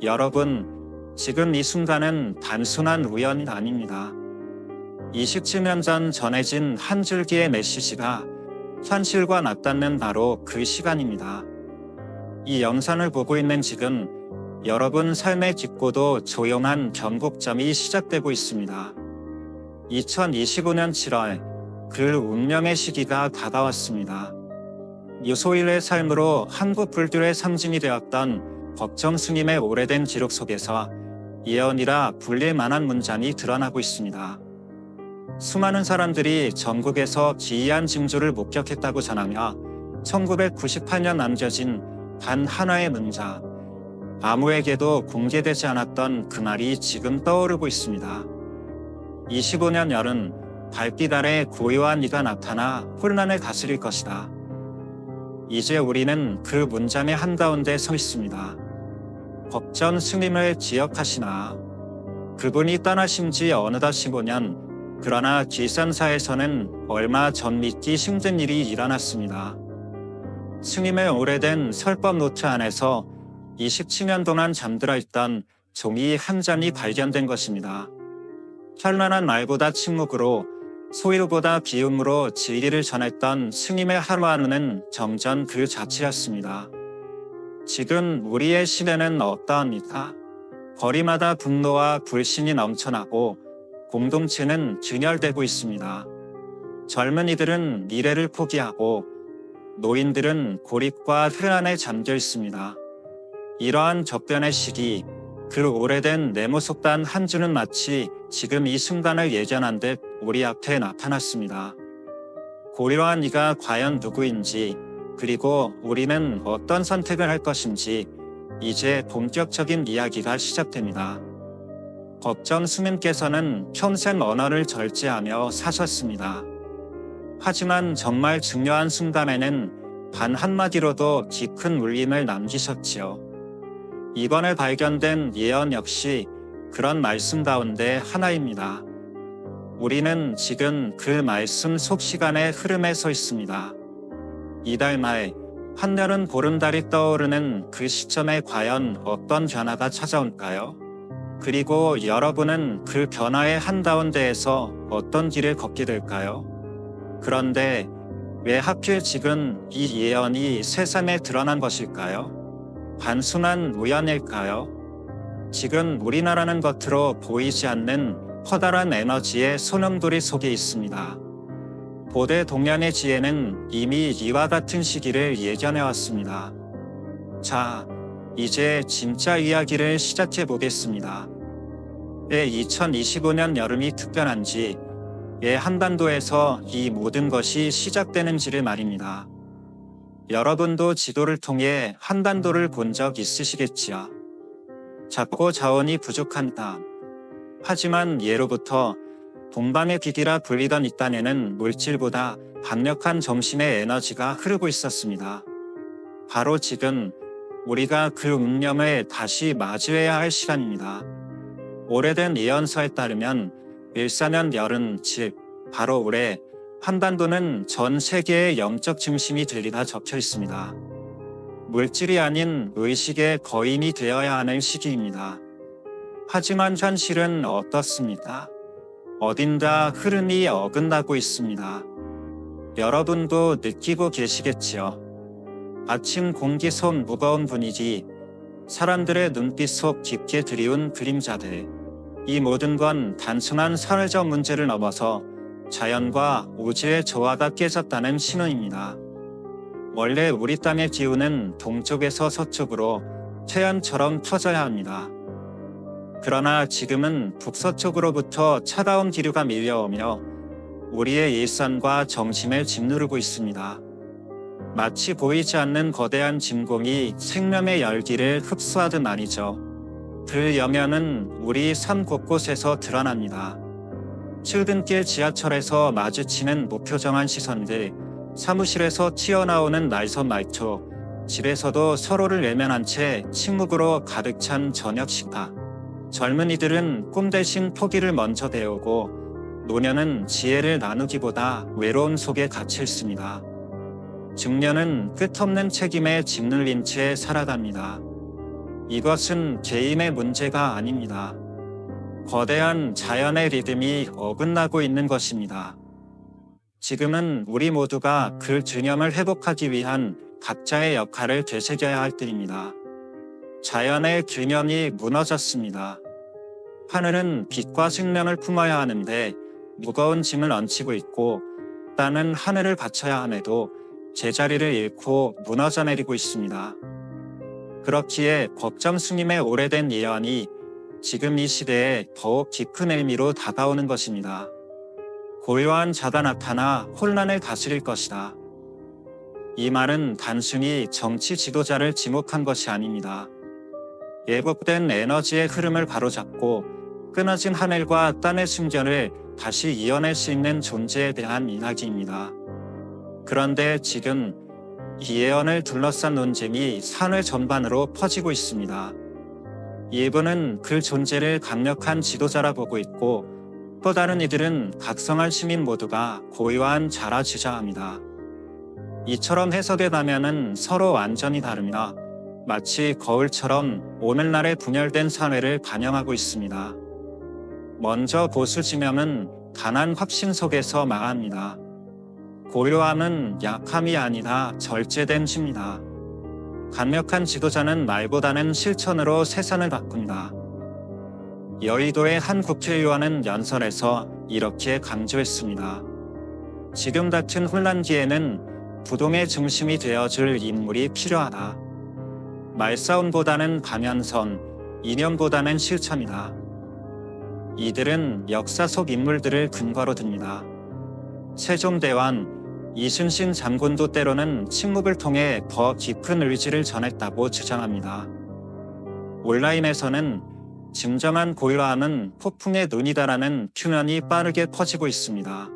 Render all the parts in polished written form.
여러분, 지금 이 순간은 단순한 우연이 아닙니다. 27년 전 전해진 한 줄기의 메시지가 현실과 맞닿는 바로 그 시간입니다. 이 영상을 보고 있는 지금 여러분 삶의 깊고도 조용한 변곡점이 시작되고 있습니다. 2025년 7월 그 운명의 시기가 다가왔습니다. 유소일의 삶으로 한국 불교의 상징이 되었던 법정 스님의 오래된 기록 속에서 예언이라 불릴 만한 문장이 드러나고 있습니다. 수많은 사람들이 전국에서 기이한 징조를 목격했다고 전하며 1998년 남겨진 단 하나의 문장, 아무에게도 공개되지 않았던 그 말이 지금 떠오르고 있습니다. 25년 여름, 달빛 아래 고요한 이가 나타나 혼란을 다스릴 것이다. 이제 우리는 그 문장의 한가운데 서 있습니다. 법전 스님을 기억하시나? 그분이 떠나신 지 어느덧 15년, 그러나 길산사에서는 얼마 전 믿기 힘든 일이 일어났습니다. 스님의 오래된 설법 노트 안에서 27년 동안 잠들어 있던 종이 한 장이 발견된 것입니다. 현란한 말보다 침묵으로, 소일보다 비음으로 진리를 전했던 스님의 하루하루는 점점 그 자체였습니다. 지금 우리의 시대는 어떠합니까? 거리마다 분노와 불신이 넘쳐나고 공동체는 진열되고 있습니다. 젊은이들은 미래를 포기하고 노인들은 고립과 회한에 잠겨 있습니다. 이러한 접변의 시기, 그 오래된 네모 속단 한 줄은 마치 지금 이 순간을 예견한 듯 우리 앞에 나타났습니다. 고려한 이가 과연 누구인지, 그리고 우리는 어떤 선택을 할 것인지 이제 본격적인 이야기가 시작됩니다. 법전 스님께서는 평생 언어를 절제하며 사셨습니다. 하지만 정말 중요한 순간에는 단 한마디로도 깊은 울림을 남기셨지요. 이번에 발견된 예언 역시 그런 말씀 가운데 하나입니다. 우리는 지금 그 말씀 속 시간의 흐름에 서 있습니다. 이달 말 한여름 보름달이 떠오르는 그 시점에 과연 어떤 변화가 찾아올까요? 그리고 여러분은 그 변화의 한가운데에서 어떤 길을 걷게 될까요? 그런데 왜 하필 지금 이 예언이 세상에 드러난 것일까요? 단순한 우연일까요? 지금 우리나라는 겉으로 보이지 않는 커다란 에너지의 소용돌이 속에 있습니다. 고대 동양의 지혜는 이미 이와 같은 시기를 예견해왔습니다. 자, 이제 진짜 이야기를 시작해 보겠습니다. 왜 2025년 여름이 특별한지, 왜 한반도에서 이 모든 것이 시작되는지를 말입니다. 여러분도 지도를 통해 한반도를 본 적 있으시겠지요. 작고 자원이 부족한 땅. 하지만 예로부터 동방의 기기라 불리던 이 땅에는 물질보다 강력한 정신의 에너지가 흐르고 있었습니다. 바로 지금 우리가 그 운명을 다시 맞이해야 할 시간입니다. 오래된 예언서에 따르면 14년 여름 즉 바로 올해 한반도는 전 세계의 영적 중심이 되리라 적혀 있습니다. 물질이 아닌 의식의 거인이 되어야 하는 시기입니다. 하지만 현실은 어떻습니까? 어딘가 흐름이 어긋나고 있습니다. 여러분도 느끼고 계시겠지요. 아침 공기 속 무거운 분위기, 사람들의 눈빛 속 깊게 드리운 그림자들. 이 모든 건 단순한 사회적 문제를 넘어서 자연과 우주의 조화가 깨졌다는 신호입니다. 원래 우리 땅의 기운은 동쪽에서 서쪽으로 태양처럼 퍼져야 합니다. 그러나 지금은 북서쪽으로부터 차가운 기류가 밀려오며 우리의 일상과 정신을 짓누르고 있습니다. 마치 보이지 않는 거대한 진공이 생명의 열기를 흡수하듯 말이죠. 그 영향은 우리 삶 곳곳에서 드러납니다. 출근길 지하철에서 마주치는 무표정한 시선들, 사무실에서 튀어나오는 날선 말투, 집에서도 서로를 외면한 채 침묵으로 가득 찬 저녁 식탁. 젊은이들은 꿈 대신 포기를 먼저 배우고 노년은 지혜를 나누기보다 외로움 속에 갇혀 있습니다. 중년은 끝없는 책임에 짓눌린 채 살아갑니다. 이것은 개인의 문제가 아닙니다. 거대한 자연의 리듬이 어긋나고 있는 것입니다. 지금은 우리 모두가 그 균형을 회복하기 위한 각자의 역할을 되새겨야 할 때입니다. 자연의 균형이 무너졌습니다. 하늘은 빛과 생명을 품어야 하는데 무거운 짐을 얹히고 있고, 땅은 하늘을 바쳐야 함에도 제자리를 잃고 무너져 내리고 있습니다. 그렇기에 법정 스님의 오래된 예언이 지금 이 시대에 더욱 깊은 의미로 다가오는 것입니다. 고요한 자가 나타나 혼란을 다스릴 것이다. 이 말은 단순히 정치 지도자를 지목한 것이 아닙니다. 예복된 에너지의 흐름을 바로잡고 끊어진 하늘과 땅의 순결을 다시 이어낼 수 있는 존재에 대한 이야기입니다. 그런데 지금 이 예언을 둘러싼 논쟁이 사회 전반으로 퍼지고 있습니다. 일부는 그 존재를 강력한 지도자라 보고 있고, 또 다른 이들은 각성할 시민 모두가 고요한 자라 주장합니다. 이처럼 해석된다면 서로 완전히 다릅니다. 마치 거울처럼 오늘날의 분열된 사회를 반영하고 있습니다. 먼저 보수 진영은 단한 확신 속에서 망합니다. 고요함은 약함이 아니라 절제된 시입니다. 강력한 지도자는 말보다는 실천으로 세상을 바꾼다. 여의도의 한 국회의원은 연설에서 이렇게 강조했습니다. 지금 같은 혼란기에는 부동의 중심이 되어줄 인물이 필요하다. 말싸움보다는 가면선, 이념보다는 실천이다. 이들은 역사 속 인물들을 근거로 듭니다. 세종대왕, 이순신 장군도 때로는 침묵을 통해 더 깊은 의지를 전했다고 주장합니다. 온라인에서는 진정한 고요함은 폭풍의 눈이다라는 표현이 빠르게 퍼지고 있습니다.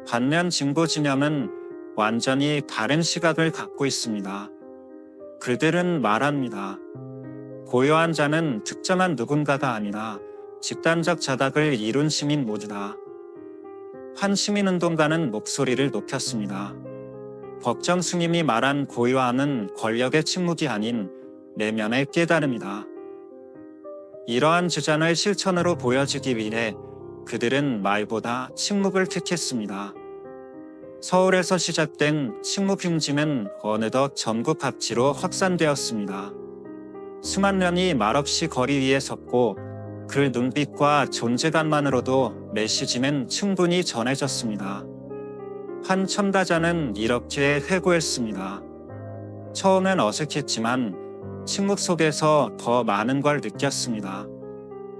반면 진보 진영은 완전히 다른 시각을 갖고 있습니다. 그들은 말합니다. 고요한 자는 특정한 누군가가 아니라 집단적 자각을 이룬 시민 모두다. 한 시민운동가는 목소리를 높였습니다. 법정 스님이 말한 고요함은 권력의 침묵이 아닌 내면의 깨달음이다. 이러한 주장을 실천으로 보여주기 위해 그들은 말보다 침묵을 택했습니다. 서울에서 시작된 침묵 흉지는 어느덧 전국 각지로 확산되었습니다. 수만 년이 말없이 거리 위에 섰고, 그 눈빛과 존재감만으로도 메시지는 충분히 전해졌습니다. 한 첨다자는 이렇게 회고했습니다. 처음엔 어색했지만 침묵 속에서 더 많은 걸 느꼈습니다.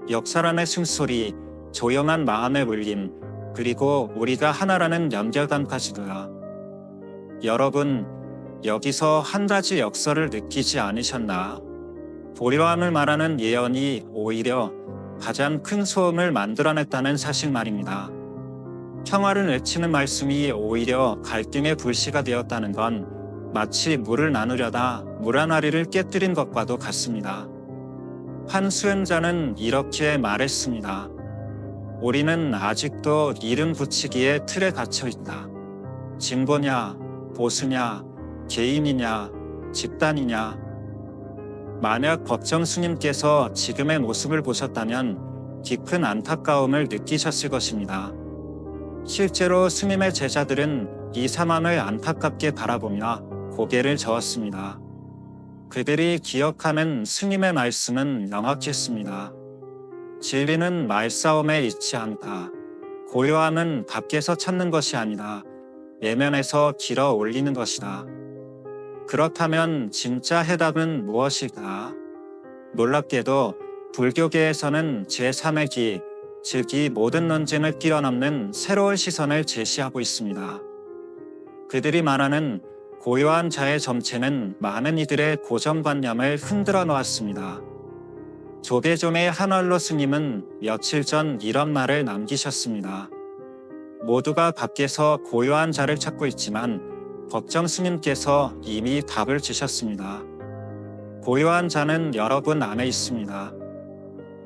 역사란의 숨소리, 조용한 마음의 울림, 그리고 우리가 하나라는 연결감까지도요. 여러분, 여기서 한 가지 역설을 느끼지 않으셨나? 고요함을 말하는 예언이 오히려 가장 큰 소음을 만들어냈다는 사실 말입니다. 평화를 외치는 말씀이 오히려 갈등의 불씨가 되었다는 건 마치 물을 나누려다 물 한 아리를 깨뜨린 것과도 같습니다. 한 수행자는 이렇게 말했습니다. 우리는 아직도 이름 붙이기에 틀에 갇혀 있다. 진보냐, 보수냐, 개인이냐, 집단이냐. 만약 법정 스님께서 지금의 모습을 보셨다면 깊은 안타까움을 느끼셨을 것입니다. 실제로 스님의 제자들은 이 상황을 안타깝게 바라보며 고개를 저었습니다. 그들이 기억하는 스님의 말씀은 명확했습니다. 진리는 말싸움에 있지 않다. 고요함은 밖에서 찾는 것이 아니라 내면에서 길어 올리는 것이다. 그렇다면 진짜 해답은 무엇일까? 놀랍게도 불교계에서는 제3의 기, 즉 이 모든 논쟁을 뛰어넘는 새로운 시선을 제시하고 있습니다. 그들이 말하는 고요한 자의 정체는 많은 이들의 고정관념을 흔들어 놓았습니다. 조계종의 한월로 스님은 며칠 전 이런 말을 남기셨습니다. 모두가 밖에서 고요한 자를 찾고 있지만 법정 스님께서 이미 답을 주셨습니다. 고요한 자는 여러분 안에 있습니다.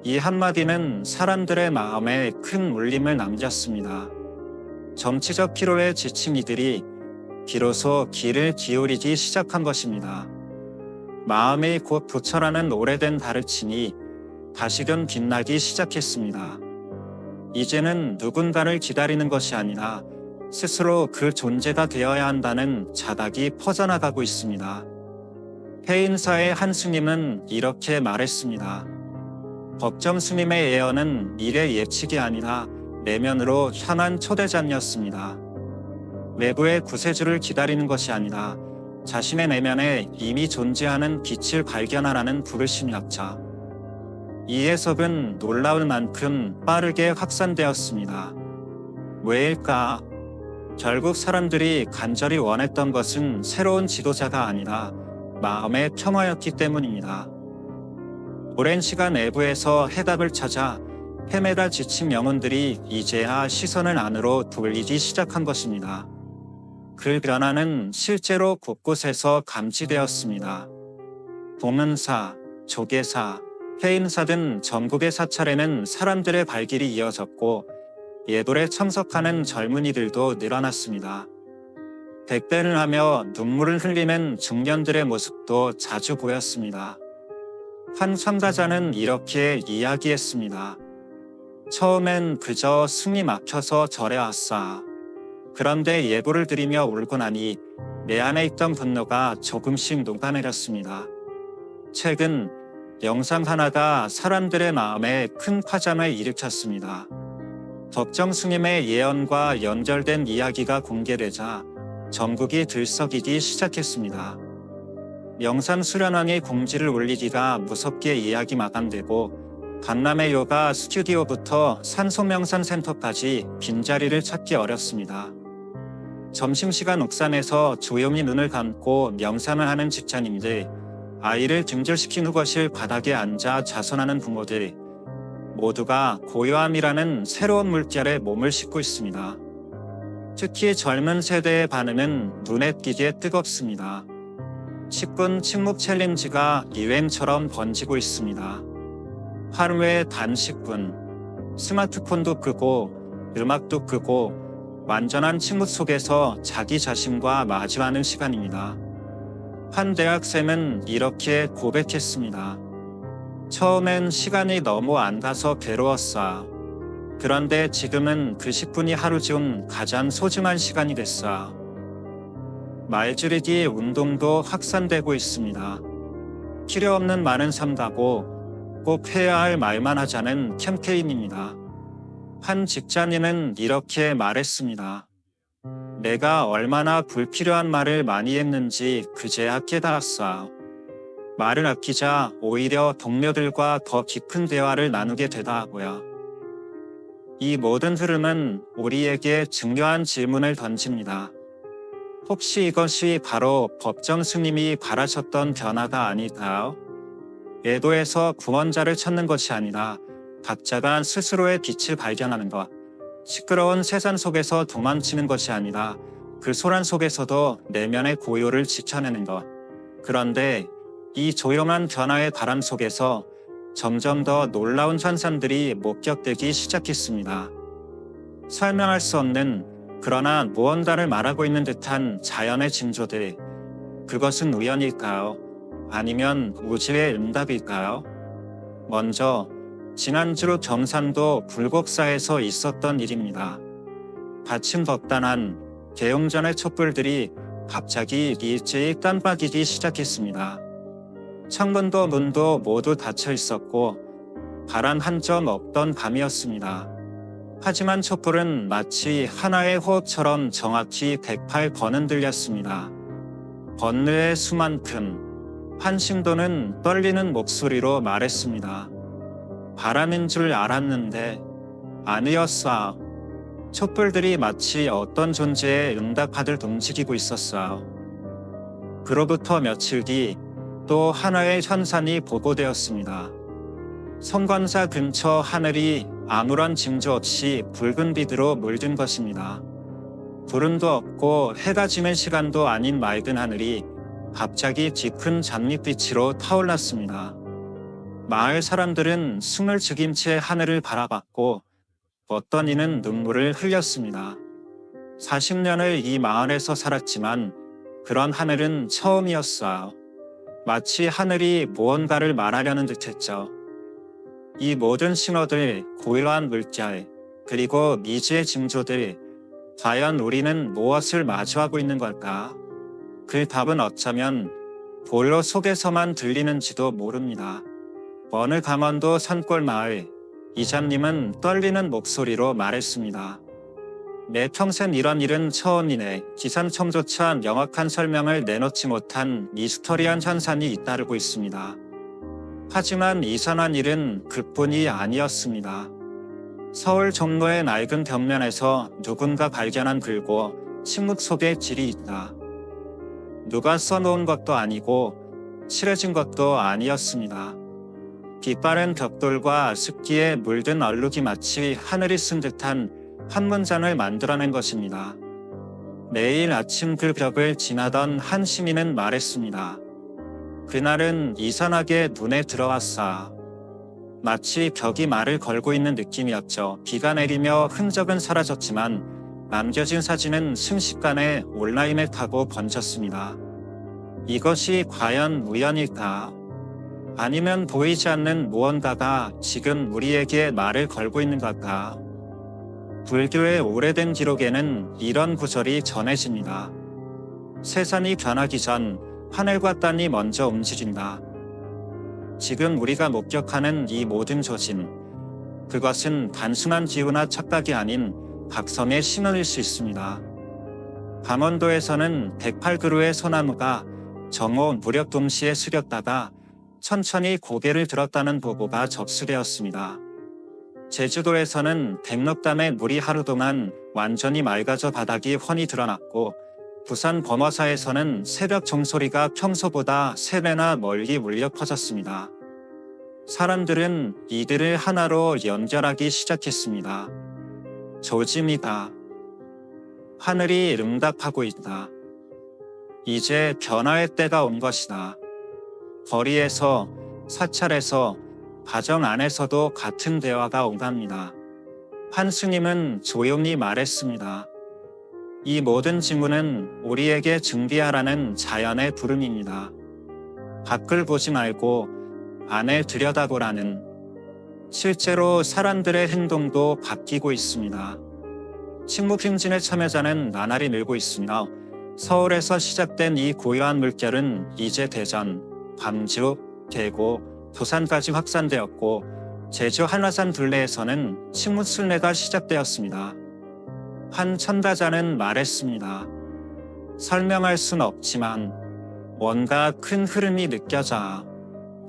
이 한마디는 사람들의 마음에 큰 울림을 남겼습니다. 정치적 피로에 지친 이들이 비로소 귀를 기울이기 시작한 것입니다. 마음이 곧 부처라는 오래된 다르친이 다시금 빛나기 시작했습니다. 이제는 누군가를 기다리는 것이 아니라 스스로 그 존재가 되어야 한다는 자각이 퍼져나가고 있습니다. 해인사의 한 스님은 이렇게 말했습니다. 법정 스님의 예언은 미래 예측이 아니라 내면으로 향한 초대장이었습니다. 외부의 구세주를 기다리는 것이 아니라 자신의 내면에 이미 존재하는 빛을 발견하라는 부르심이었죠. 이 해석은 놀라울 만큼 빠르게 확산되었습니다. 왜일까? 결국 사람들이 간절히 원했던 것은 새로운 지도자가 아니라 마음의 평화였기 때문입니다. 오랜 시간 내부에서 해답을 찾아 헤매다 지친 영혼들이 이제야 시선을 안으로 돌리기 시작한 것입니다. 그 변화는 실제로 곳곳에서 감지되었습니다. 봉은사, 조계사, 해인사 등 전국의 사찰에는 사람들의 발길이 이어졌고 예불에 참석하는 젊은이들도 늘어났습니다. 백배를 하며 눈물을 흘리는 중년들의 모습도 자주 보였습니다. 한 참가자는 이렇게 이야기했습니다. 처음엔 그저 숨이 막혀서 절에 왔어. 그런데 예불을 드리며 울고 나니 내 안에 있던 분노가 조금씩 녹아내렸습니다. 최근 영상 하나가 사람들의 마음에 큰 파장을 일으켰습니다. 법정 스님의 예언과 연결된 이야기가 공개되자 전국이 들썩이기 시작했습니다. 영상 수련왕의 공지를 올리기가 무섭게 이야기 마감되고 강남의 요가 스튜디오부터 산소명상센터까지 빈자리를 찾기 어렵습니다. 점심시간 옥상에서 조용히 눈을 감고 명상을 하는 집사님들, 아이를 등절시킨 후 거실 바닥에 앉아 자선하는 부모들, 모두가 고요함이라는 새로운 물결에 몸을 싣고 있습니다. 특히 젊은 세대의 반응은 눈에 띄게 뜨겁습니다. 10분 침묵 챌린지가 유행처럼 번지고 있습니다. 하루에 단 10분, 스마트폰도 끄고 음악도 끄고 완전한 침묵 속에서 자기 자신과 마주하는 시간입니다. 한 대학생은 이렇게 고백했습니다. 처음엔 시간이 너무 안 가서 괴로웠어. 그런데 지금은 그 10분이 하루 중 가장 소중한 시간이 됐어. 말 줄이기 운동도 확산되고 있습니다. 필요 없는 말은 삼가고 꼭 해야 할 말만 하자는 캠페인입니다. 한 직장인은 이렇게 말했습니다. 내가 얼마나 불필요한 말을 많이 했는지 그제야 깨달았어. 말을 아끼자 오히려 동료들과 더 깊은 대화를 나누게 되더라고요. 이 모든 흐름은 우리에게 중요한 질문을 던집니다. 혹시 이것이 바로 법정 스님이 바라셨던 변화가 아닐까요? 외도에서 구원자를 찾는 것이 아니라 각자가 스스로의 빛을 발견하는 것, 시끄러운 세상 속에서 도망치는 것이 아니라 그 소란 속에서도 내면의 고요를 지켜내는 것. 그런데 이 조용한 변화의 바람 속에서 점점 더 놀라운 현상들이 목격되기 시작했습니다. 설명할 수 없는, 그러나 무언가를 말하고 있는 듯한 자연의 징조들. 그것은 우연일까요? 아니면 우주의 응답일까요? 먼저 지난주 경상도 불곡사에서 있었던 일입니다. 밭은 덕단한 개용전의 촛불들이 갑자기 일제히 깜빡이기 시작했습니다. 창문도 문도 모두 닫혀 있었고 바람 한 점 없던 밤이었습니다. 하지만 촛불은 마치 하나의 호흡처럼 정확히 108번은 들렸습니다. 번뇌의 수만큼 한 신도는 떨리는 목소리로 말했습니다. 바람인 줄 알았는데 아니었어. 촛불들이 마치 어떤 존재에 응답하듯 움직이고 있었어. 그로부터 며칠 뒤 또 하나의 현상이 보고되었습니다. 성관사 근처 하늘이 아무런 징조 없이 붉은 빛으로 물든 것입니다. 구름도 없고 해가 지는 시간도 아닌 맑은 하늘이 갑자기 짙은 장밋빛으로 타올랐습니다. 마을 사람들은 숨을 죽인 채 하늘을 바라봤고 어떤 이는 눈물을 흘렸습니다. 40년을 이 마을에서 살았지만 그런 하늘은 처음이었어요. 마치 하늘이 무언가를 말하려는 듯했죠. 이 모든 신호들, 고유한 물결, 그리고 미지의 징조들, 과연 우리는 무엇을 마주하고 있는 걸까? 그 답은 어쩌면 보일러 속에서만 들리는지도 모릅니다. 어느 강원도 산골 마을, 이장님은 떨리는 목소리로 말했습니다. 내 평생 이런 일은 처음이네. 기상청조차 명확한 설명을 내놓지 못한 미스터리한 현상이 잇따르고 있습니다. 하지만 이상한 일은 그뿐이 아니었습니다. 서울 종로의 낡은 벽면에서 누군가 발견한 글고 침묵 속에 질이 있다. 누가 써놓은 것도 아니고 칠해진 것도 아니었습니다. 빛바랜 벽돌과 습기에 물든 얼룩이 마치 하늘이 쓴 듯한 한 문장을 만들어낸 것입니다. 매일 아침 그 벽을 지나던 한 시민은 말했습니다. 그날은 이상하게 눈에 들어왔어. 마치 벽이 말을 걸고 있는 느낌이었죠. 비가 내리며 흔적은 사라졌지만 남겨진 사진은 순식간에 온라인에 타고 번졌습니다. 이것이 과연 우연일까? 아니면 보이지 않는 무언가가 지금 우리에게 말을 걸고 있는 걸까? 불교의 오래된 기록에는 이런 구절이 전해집니다. 세상이 변하기 전 하늘과 땅이 먼저 움직인다. 지금 우리가 목격하는 이 모든 조짐, 그것은 단순한 기후나 착각이 아닌 각성의 신호일 수 있습니다. 강원도에서는 108그루의 소나무가 정오 무렵 동시에 쓰렸다가 천천히 고개를 들었다는 보고가 접수되었습니다. 제주도에서는 백록담의 물이 하루 동안 완전히 맑아져 바닥이 훤히 드러났고, 부산 범어사에서는 새벽 종소리가 평소보다 3배나 멀리 울려 퍼졌습니다. 사람들은 이들을 하나로 연결하기 시작했습니다. 조짐이다. 하늘이 응답하고 있다. 이제 변화의 때가 온 것이다. 거리에서, 사찰에서, 가정 안에서도 같은 대화가 오갑니다. 한 스님은 조용히 말했습니다. 이 모든 징후는 우리에게 준비하라는 자연의 부름입니다. 밖을 보지 말고 안을 들여다보라는. 실제로 사람들의 행동도 바뀌고 있습니다. 식물행진의 참여자는 나날이 늘고 있으며 서울에서 시작된 이 고요한 물결은 이제 대전, 광주, 대구, 부산까지 확산되었고 제주 한라산 둘레에서는 식물순례가 시작되었습니다. 한 천가자는 말했습니다. 설명할 순 없지만 뭔가 큰 흐름이 느껴져.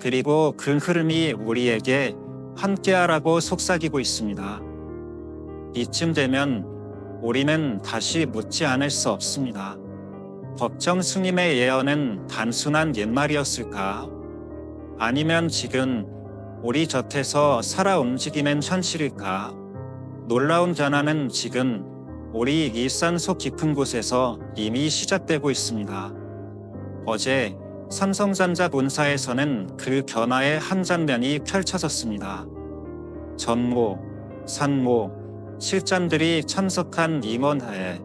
그리고 그 흐름이 우리에게 함께하라고 속삭이고 있습니다. 이쯤 되면 우리는 다시 묻지 않을 수 없습니다. 법정 스님의 예언은 단순한 옛말이었을까? 아니면 지금 우리 곁에서 살아 움직이는 현실일까? 놀라운 변화는 지금 우리 일상 속 깊은 곳에서 이미 시작되고 있습니다. 어제 삼성전자 본사에서는 그 변화의 한 장면이 펼쳐졌습니다. 전모, 상모, 실장들이 참석한 임원회에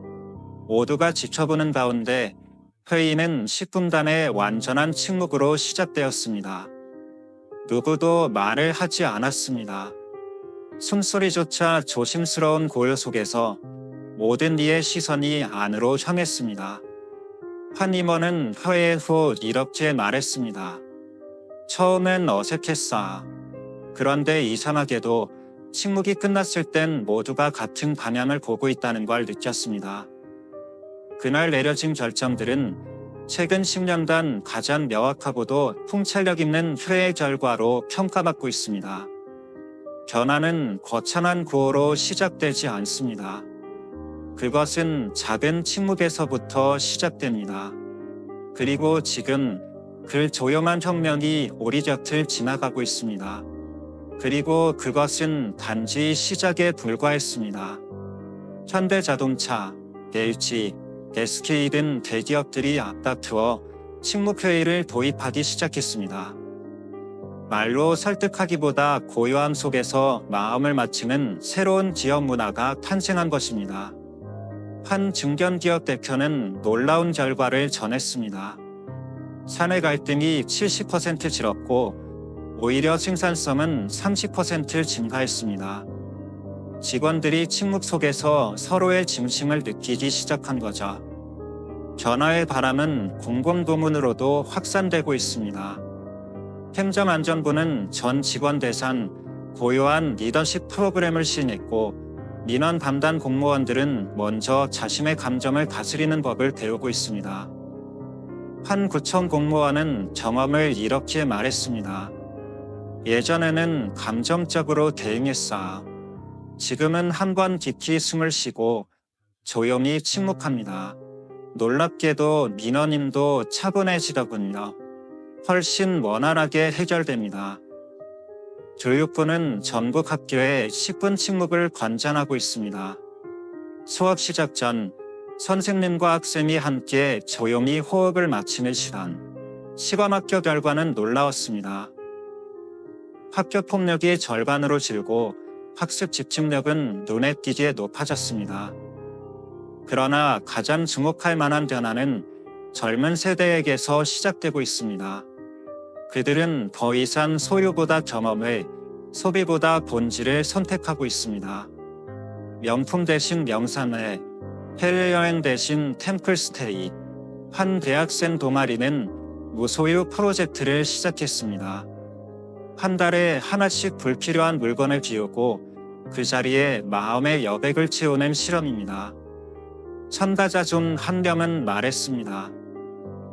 모두가 지켜보는 가운데 회의는 10분간의 완전한 침묵으로 시작되었습니다. 누구도 말을 하지 않았습니다. 숨소리조차 조심스러운 고요 속에서 모든 이의 시선이 안으로 향했습니다. 한 임원은 회의 후 이렇게 말했습니다. 처음엔 어색했어. 그런데 이상하게도 침묵이 끝났을 땐 모두가 같은 방향을 보고 있다는 걸 느꼈습니다. 그날 내려진 결정들은 최근 10년간 가장 명확하고도 통찰력 있는 회의 결과로 평가받고 있습니다. 변화는 거창한 구호로 시작되지 않습니다. 그것은 작은 침묵에서부터 시작됩니다. 그리고 지금 그 조용한 혁명이 우리 곁을 지나가고 있습니다. 그리고 그것은 단지 시작에 불과했습니다. 현대자동차, LG, SK 등 대기업들이 앞다투어 침묵회의를 도입하기 시작했습니다. 말로 설득하기보다 고요함 속에서 마음을 맞추는 새로운 기업 문화가 탄생한 것입니다. 한 중견기업 대표는 놀라운 결과를 전했습니다. 사내 갈등이 70% 줄었고 오히려 생산성은 30% 증가했습니다. 직원들이 침묵 속에서 서로의 진심을 느끼기 시작한 거죠. 변화의 바람은 공공부문으로도 확산되고 있습니다. 행정안전부는 전 직원 대상 고요한 리더십 프로그램을 시행했고 민원 담당 공무원들은 먼저 자신의 감정을 다스리는 법을 배우고 있습니다. 한 구청 공무원은 경험을 이렇게 말했습니다. 예전에는 감정적으로 대응했어. 지금은 한번 깊이 숨을 쉬고 조용히 침묵합니다. 놀랍게도 민원인도 차분해지더군요. 훨씬 원활하게 해결됩니다. 교육부는 전국 학교에 10분 침묵을 권장하고 있습니다. 수업 시작 전 선생님과 학생이 함께 조용히 호흡을 맞추는 시간. 시범학교 결과는 놀라웠습니다. 학교 폭력이 절반으로 줄고 학습 집중력은 눈에 띄게 높아졌습니다. 그러나 가장 주목할 만한 변화는 젊은 세대에게서 시작되고 있습니다. 그들은 더 이상 소유보다 경험을, 소비보다 본질을 선택하고 있습니다. 명품 대신 명상을, 해외여행 대신 템플스테이. 한 대학생 동아리는 무소유 프로젝트를 시작했습니다. 한 달에 하나씩 불필요한 물건을 비우고 그 자리에 마음의 여백을 채우는 실험입니다. 참가자 중 한 명은 말했습니다.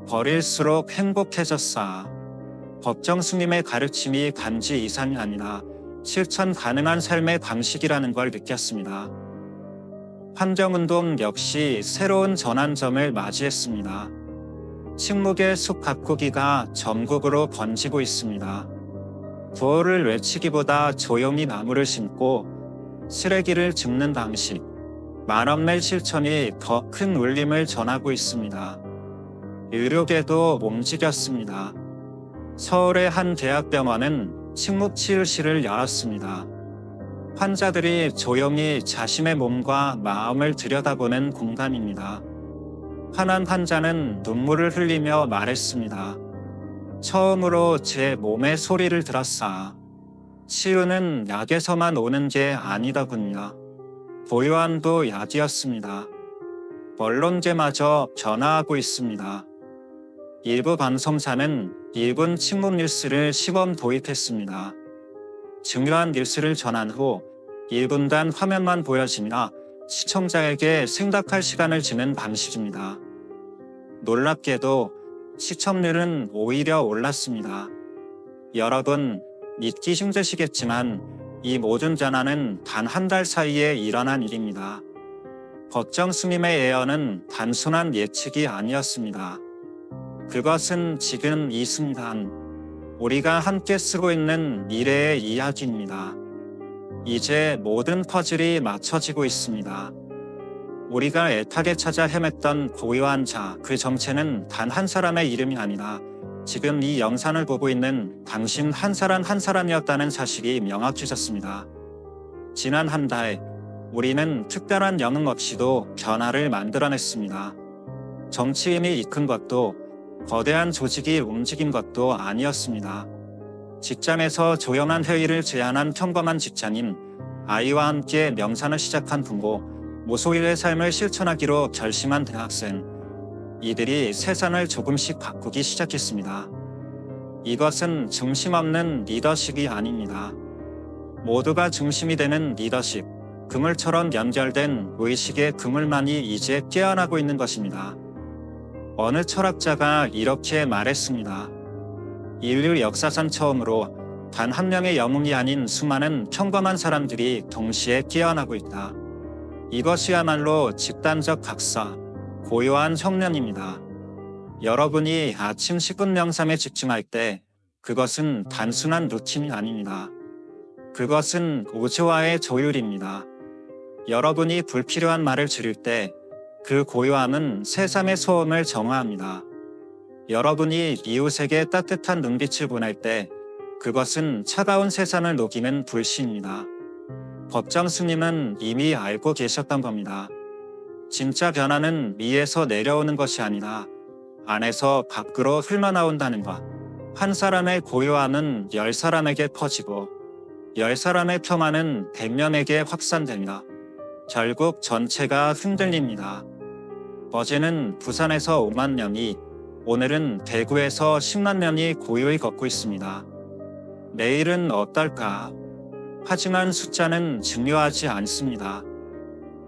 버릴수록 행복해졌어. 법정 스님의 가르침이 간지 이상이 아니라 실천 가능한 삶의 방식이라는 걸 느꼈습니다. 환경운동 역시 새로운 전환점을 맞이했습니다. 침묵의 숲 가꾸기가 전국으로 번지고 있습니다. 구호를 외치기보다 조용히 나무를 심고 쓰레기를 줍는 방식, 말 없는 실천이 더 큰 울림을 전하고 있습니다. 의료계도 움직였습니다. 서울의 한 대학병원은 침묵치유실을 열었습니다. 환자들이 조용히 자신의 몸과 마음을 들여다보는 공간입니다. 한 환자는 눈물을 흘리며 말했습니다. 처음으로 제 몸의 소리를 들었어. 치유는 약에서만 오는 게 아니더군요. 고요함도 약이었습니다. 언론계마저 변화하고 있습니다. 일부 방송사는 1분 침묵 뉴스를 시범 도입했습니다. 중요한 뉴스를 전한 후 1분간 화면만 보여지며 시청자에게 생각할 시간을 주는 방식입니다. 놀랍게도 시청률은 오히려 올랐습니다. 여러분, 믿기 힘드시겠지만 이 모든 변화는 단 한 달 사이에 일어난 일입니다. 법정 스님의 예언은 단순한 예측이 아니었습니다. 그것은 지금 이 순간 우리가 함께 쓰고 있는 미래의 이야기입니다. 이제 모든 퍼즐이 맞춰지고 있습니다. 우리가 애타게 찾아 헤맸던 고요한 자, 그 정체는 단 한 사람의 이름이 아니라 지금 이 영상을 보고 있는 당신 한 사람 한 사람이었다는 사실이 명확해졌습니다. 지난 한 달, 우리는 특별한 영웅 없이도 변화를 만들어냈습니다. 정치인이 이끈 것도 거대한 조직이 움직인 것도 아니었습니다. 직장에서 조용한 회의를 제안한 평범한 직장인, 아이와 함께 명상을 시작한 부모, 무소유의 삶을 실천하기로 결심한 대학생, 이들이 세상을 조금씩 바꾸기 시작했습니다. 이것은 중심 없는 리더십이 아닙니다. 모두가 중심이 되는 리더십, 그물처럼 연결된 의식의 그물만이 이제 깨어나고 있는 것입니다. 어느 철학자가 이렇게 말했습니다. 인류 역사상 처음으로 단 한 명의 영웅이 아닌 수많은 평범한 사람들이 동시에 깨어나고 있다. 이것이야말로 집단적 각서, 고요한 혁명입니다. 여러분이 아침 10분 명상에 집중할 때 그것은 단순한 루틴이 아닙니다. 그것은 우주와의 조율입니다. 여러분이 불필요한 말을 줄일 때 그 고요함은 세상의 소음을 정화합니다. 여러분이 이웃에게 따뜻한 눈빛을 보낼 때 그것은 차가운 세상을 녹이는 불씨입니다. 법정 스님은 이미 알고 계셨던 겁니다. 진짜 변화는 위에서 내려오는 것이 아니라 안에서 밖으로 흘러나온다는 것. 한 사람의 고요함은 10사람에게 퍼지고 10사람의 평화는 100명에게 확산됩니다. 결국 전체가 흔들립니다. 어제는 부산에서 5만 명이, 오늘은 대구에서 10만 명이 고요히 걷고 있습니다. 내일은 어떨까? 하지만 숫자는 중요하지 않습니다.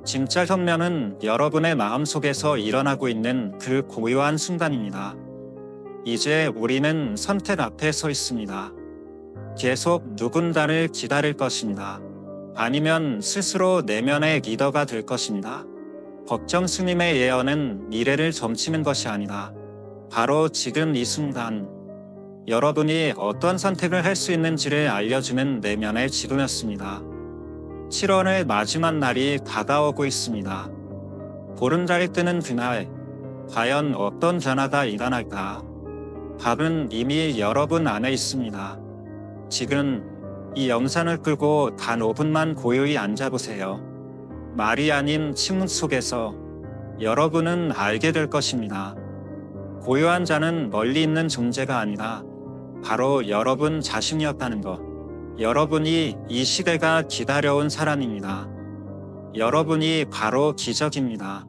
진짜 혁명은 여러분의 마음속에서 일어나고 있는 그 고요한 순간입니다. 이제 우리는 선택 앞에 서 있습니다. 계속 누군가를 기다릴 것입니다. 아니면 스스로 내면의 리더가 될 것입니다. 걱정 스님의 예언은 미래를 점치는 것이 아니다. 바로 지금 이 순간 여러분이 어떤 선택을 할 수 있는지를 알려주는 내면의 지도였습니다. 7월의 마지막 날이 다가오고 있습니다. 보름달이 뜨는 그날, 과연 어떤 변화가 일어날까? 답은 이미 여러분 안에 있습니다. 지금 이 영상을 끄고 단 5분만 고요히 앉아보세요. 말이 아닌 침묵 속에서 여러분은 알게 될 것입니다. 고요한 자는 멀리 있는 존재가 아니라 바로 여러분 자신이었다는 것. 여러분이 이 시대가 기다려온 사람입니다. 여러분이 바로 기적입니다.